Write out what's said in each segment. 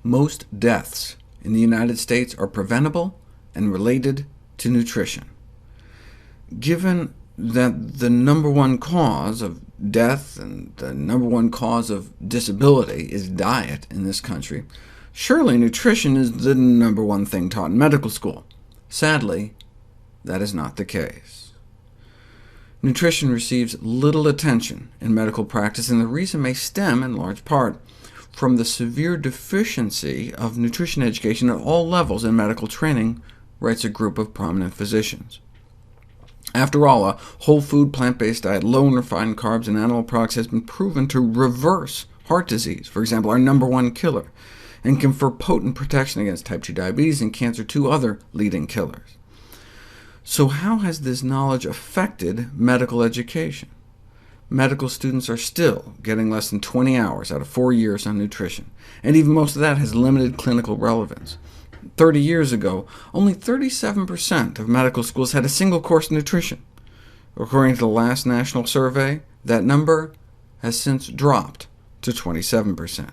Most deaths in the United States are preventable and related to nutrition. Given that the number one cause of death and the number one cause of disability is diet in this country, surely nutrition is the number one thing taught in medical school. Sadly, that is not the case. Nutrition receives little attention in medical practice, and the reason may stem, in large part, from the severe deficiency of nutrition education at all levels in medical training, writes a group of prominent physicians. After all, a whole food, plant-based diet, low in refined carbs and animal products has been proven to reverse heart disease, for example, our number one killer, and confer potent protection against type 2 diabetes and cancer, two other leading killers. So how has this knowledge affected medical education? Medical students are still getting less than 20 hours out of 4 years on nutrition, and even most of that has limited clinical relevance. 30 years ago, only 37% of medical schools had a single course in nutrition. According to the last national survey, that number has since dropped to 27%,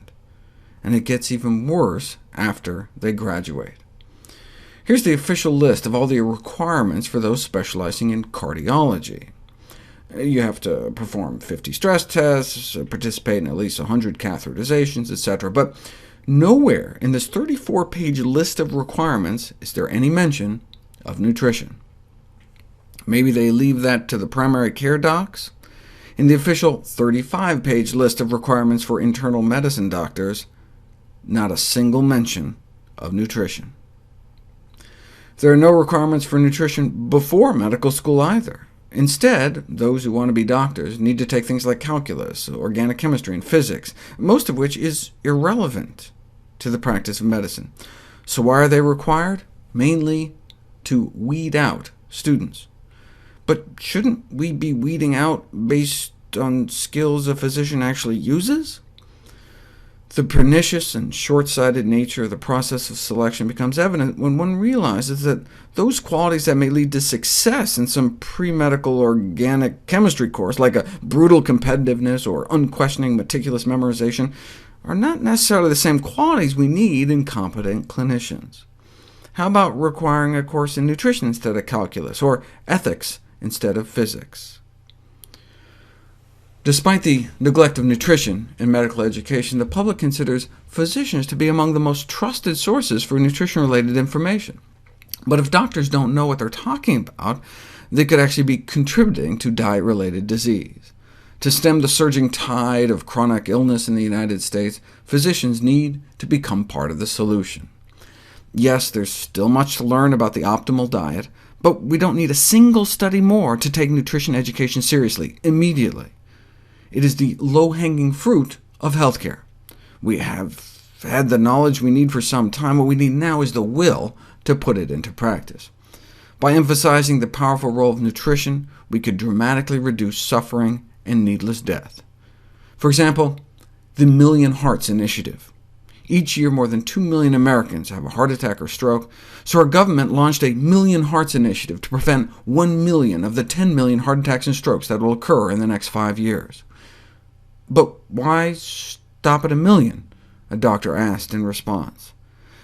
and it gets even worse after they graduate. Here's the official list of all the requirements for those specializing in cardiology. You have to perform 50 stress tests, participate in at least 100 catheterizations, etc. But nowhere in this 34-page list of requirements is there any mention of nutrition. Maybe they leave that to the primary care docs? In the official 35-page list of requirements for internal medicine doctors, not a single mention of nutrition. There are no requirements for nutrition before medical school either. Instead, those who want to be doctors need to take things like calculus, organic chemistry, and physics, most of which is irrelevant to the practice of medicine. So why are they required? Mainly to weed out students. But shouldn't we be weeding out based on skills a physician actually uses? The pernicious and short-sighted nature of the process of selection becomes evident when one realizes that those qualities that may lead to success in some pre-medical organic chemistry course, like a brutal competitiveness or unquestioning meticulous memorization, are not necessarily the same qualities we need in competent clinicians. How about requiring a course in nutrition instead of calculus, or ethics instead of physics? Despite the neglect of nutrition in medical education, the public considers physicians to be among the most trusted sources for nutrition-related information. But if doctors don't know what they're talking about, they could actually be contributing to diet-related disease. To stem the surging tide of chronic illness in the United States, physicians need to become part of the solution. Yes, there's still much to learn about the optimal diet, but we don't need a single study more to take nutrition education seriously, immediately. It is the low-hanging fruit of healthcare. We have had the knowledge we need for some time. What we need now is the will to put it into practice. By emphasizing the powerful role of nutrition, we could dramatically reduce suffering and needless death. For example, the Million Hearts Initiative. Each year, more than 2 million Americans have a heart attack or stroke, so our government launched a Million Hearts Initiative to prevent 1 million of the 10 million heart attacks and strokes that will occur in the next 5 years. But why stop at 1 million? A doctor asked in response.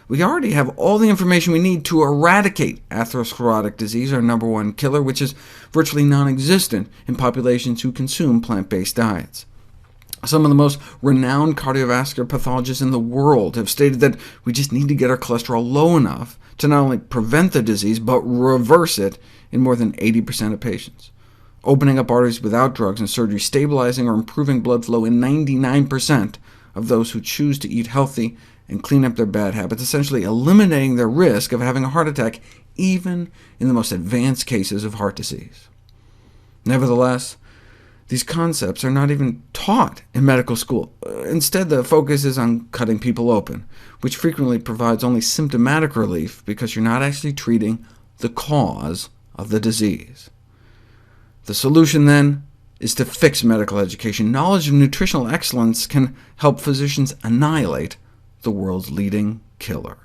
We already have all the information we need to eradicate atherosclerotic disease, our number one killer, which is virtually non-existent in populations who consume plant-based diets. Some of the most renowned cardiovascular pathologists in the world have stated that we just need to get our cholesterol low enough to not only prevent the disease, but reverse it in more than 80% of patients. Opening up arteries without drugs and surgery, stabilizing or improving blood flow in 99% of those who choose to eat healthy and clean up their bad habits, essentially eliminating their risk of having a heart attack, even in the most advanced cases of heart disease. Nevertheless, these concepts are not even taught in medical school. Instead, the focus is on cutting people open, which frequently provides only symptomatic relief because you're not actually treating the cause of the disease. The solution, then, is to fix medical education. Knowledge of nutritional excellence can help physicians annihilate the world's leading killer.